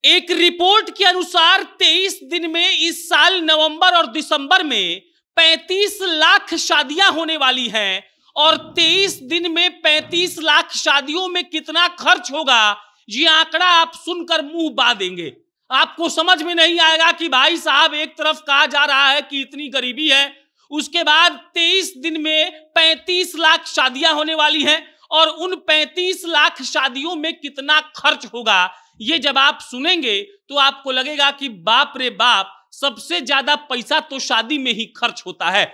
एक रिपोर्ट के अनुसार 23 दिन में इस साल नवंबर और दिसंबर में 35 लाख शादियां होने वाली हैं और 23 दिन में 35 लाख शादियों में कितना खर्च होगा, ये आंकड़ा आप सुनकर मुंह बा देंगे। आपको समझ में नहीं आएगा कि भाई साहब, एक तरफ कहा जा रहा है कि इतनी गरीबी है, उसके बाद 23 दिन में 35 लाख शादियां होने वाली हैं और उन 35 लाख शादियों में कितना खर्च होगा, ये जब आप सुनेंगे तो आपको लगेगा कि बाप रे बाप, सबसे ज्यादा पैसा तो शादी में ही खर्च होता है।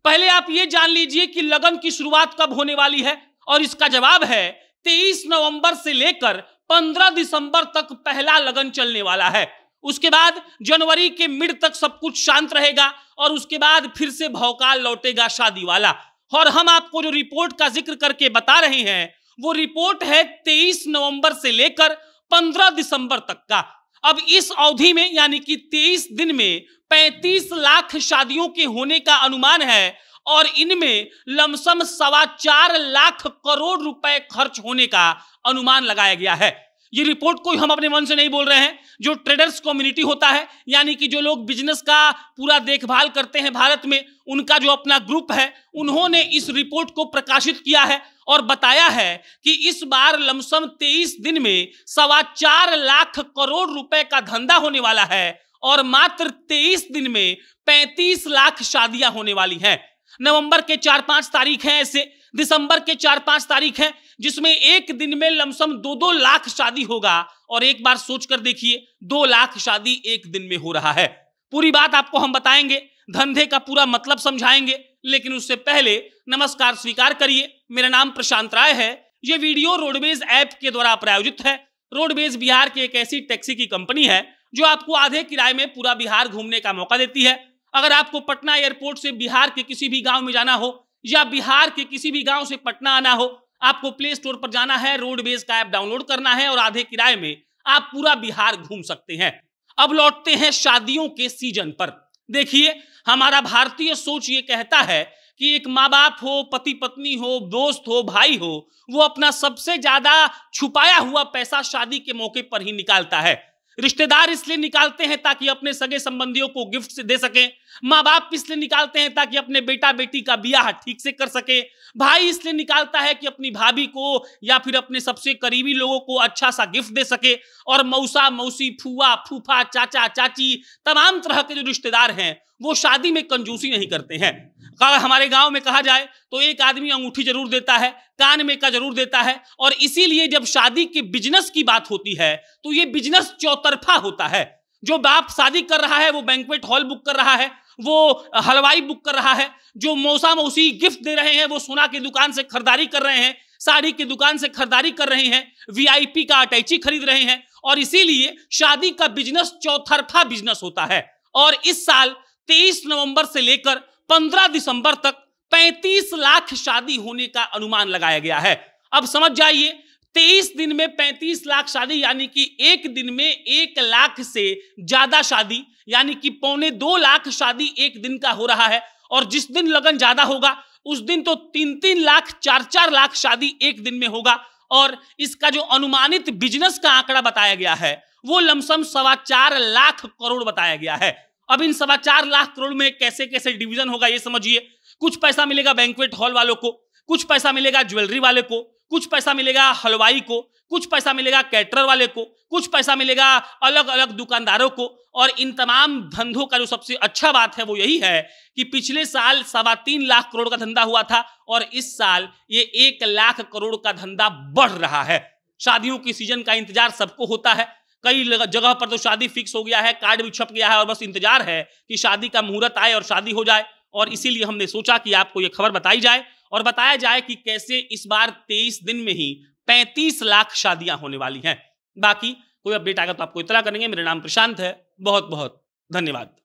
पहले आप ये जान लीजिए कि लगन की शुरुआत कब होने वाली है, और इसका जवाब है 23 नवंबर से लेकर 15 दिसंबर तक पहला लगन चलने वाला है। उसके बाद जनवरी के मिड तक सब कुछ शांत रहेगा और उसके बाद फिर से भौकाल लौटेगा शादी वाला। और हम आपको जो रिपोर्ट का जिक्र करके बता रहे हैं वो रिपोर्ट है 23 नवंबर से लेकर 15 दिसंबर तक का। अब इस अवधि में यानी कि 23 दिन में 35 लाख शादियों के होने का अनुमान है और इनमें लमसम 4.25 लाख करोड़ रुपए खर्च होने का अनुमान लगाया गया है। ये रिपोर्ट कोई हम अपने मन से नहीं बोल रहे हैं। जो ट्रेडर्स कम्युनिटी होता है, यानी कि जो लोग बिजनेस का पूरा देखभाल करते हैं भारत में, उनका जो अपना ग्रुप है, उन्होंने इस रिपोर्ट को प्रकाशित किया है और बताया है कि इस बार लमसम 23 दिन में 4.25 लाख करोड़ रुपए का धंधा होने वाला है और मात्र 23 दिन में 35 लाख शादियां होने वाली हैं। नवंबर के 4-5 तारीख हैं, ऐसे दिसंबर के 4-5 तारीख हैं जिसमें एक दिन में लमसम 2-2 लाख शादी होगा। और एक बार सोचकर देखिए, 2 लाख शादी एक दिन में हो रहा है। पूरी बात आपको हम बताएंगे, धंधे का पूरा मतलब समझाएंगे, लेकिन उससे पहले नमस्कार स्वीकार करिए। मेरा नाम प्रशांत राय है। यह वीडियो रोडवेज ऐप के द्वारा प्रायोजित है। रोडवेज बिहार की एक ऐसी टैक्सी की कंपनी है जो आपको आधे किराए में पूरा बिहार घूमने का मौका देती है। अगर आपको पटना एयरपोर्ट से बिहार के किसी भी गांव में जाना हो या बिहार के किसी भी गांव से पटना आना हो, आपको प्ले स्टोर पर जाना है, रोडवेज का ऐप डाउनलोड करना है और आधे किराए में आप पूरा बिहार घूम सकते हैं। अब लौटते हैं शादियों के सीजन पर। देखिए, हमारा भारतीय सोच ये कहता है कि एक माँ बाप हो, पति पत्नी हो, दोस्त हो, भाई हो, वो अपना सबसे ज्यादा छुपाया हुआ पैसा शादी के मौके पर ही निकालता है। रिश्तेदार इसलिए निकालते हैं ताकि अपने सगे संबंधियों को गिफ्ट से दे सके, माँ बाप इसलिए निकालते हैं ताकि अपने बेटा बेटी का ब्याह ठीक से कर सके, भाई इसलिए निकालता है कि अपनी भाभी को या फिर अपने सबसे करीबी लोगों को अच्छा सा गिफ्ट दे सके, और मौसा मौसी, फूआ फूफा, चाचा चाची, तमाम तरह के जो रिश्तेदार हैं वो शादी में कंजूसी नहीं करते हैं। हमारे गांव में कहा जाए तो एक आदमी अंगूठी जरूर देता है, कान में का जरूर देता है, और इसीलिए जब शादी के बिजनेस की बात होती है तो ये बिजनेस चौतरफा होता है। जो बाप शादी कर रहा है वो बैंक्वेट हॉल बुक कर रहा है, वो हलवाई बुक कर रहा है, जो मौसा मौसी गिफ्ट दे रहे हैं वो सोना की दुकान से खरीदारी कर रहे हैं, साड़ी की दुकान से खरीदारी कर रहे हैं, वीआईपी का अटैची खरीद रहे हैं, और इसीलिए शादी का बिजनेस चौतरफा बिजनेस होता है। और इस साल 23 नवंबर से लेकर 15 दिसंबर तक 35 लाख शादी होने का अनुमान लगाया गया है। अब समझ जाइए, 23 दिन में 35 लाख शादी यानी कि एक दिन में 1 लाख से ज्यादा शादी, यानी कि 1.25-2 लाख शादी एक दिन का हो रहा है। और जिस दिन लगन ज्यादा होगा उस दिन तो 3-3 लाख, 4-4 लाख शादी एक दिन में होगा। और इसका जो अनुमानित बिजनेस का आंकड़ा बताया गया है वो लमसम 4.25 लाख करोड़ बताया गया है। अब इन 4.25 लाख करोड़ में कैसे कैसे डिवीजन होगा ये समझिए। कुछ पैसा मिलेगा बैंक्वेट हॉल वालों को, कुछ पैसा मिलेगा ज्वेलरी वाले को, कुछ पैसा मिलेगा हलवाई को, कुछ पैसा मिलेगा कैटरर वाले को, कुछ पैसा मिलेगा अलग अलग दुकानदारों को। और इन तमाम धंधों का जो सबसे अच्छा बात है वो यही है कि पिछले साल 3.25 लाख करोड़ का धंधा हुआ था और इस साल ये 1 लाख करोड़ का धंधा बढ़ रहा है। शादियों की सीजन का इंतजार सबको होता है। कई जगह पर तो शादी फिक्स हो गया है, कार्ड भी छप गया है और बस इंतजार है कि शादी का मुहूर्त आए और शादी हो जाए। और इसीलिए हमने सोचा कि आपको ये खबर बताई जाए और बताया जाए कि कैसे इस बार 23 दिन में ही 35 लाख शादियां होने वाली हैं। बाकी कोई अपडेट आएगा तो आपको इतला करेंगे। मेरा नाम प्रशांत है। बहुत बहुत धन्यवाद।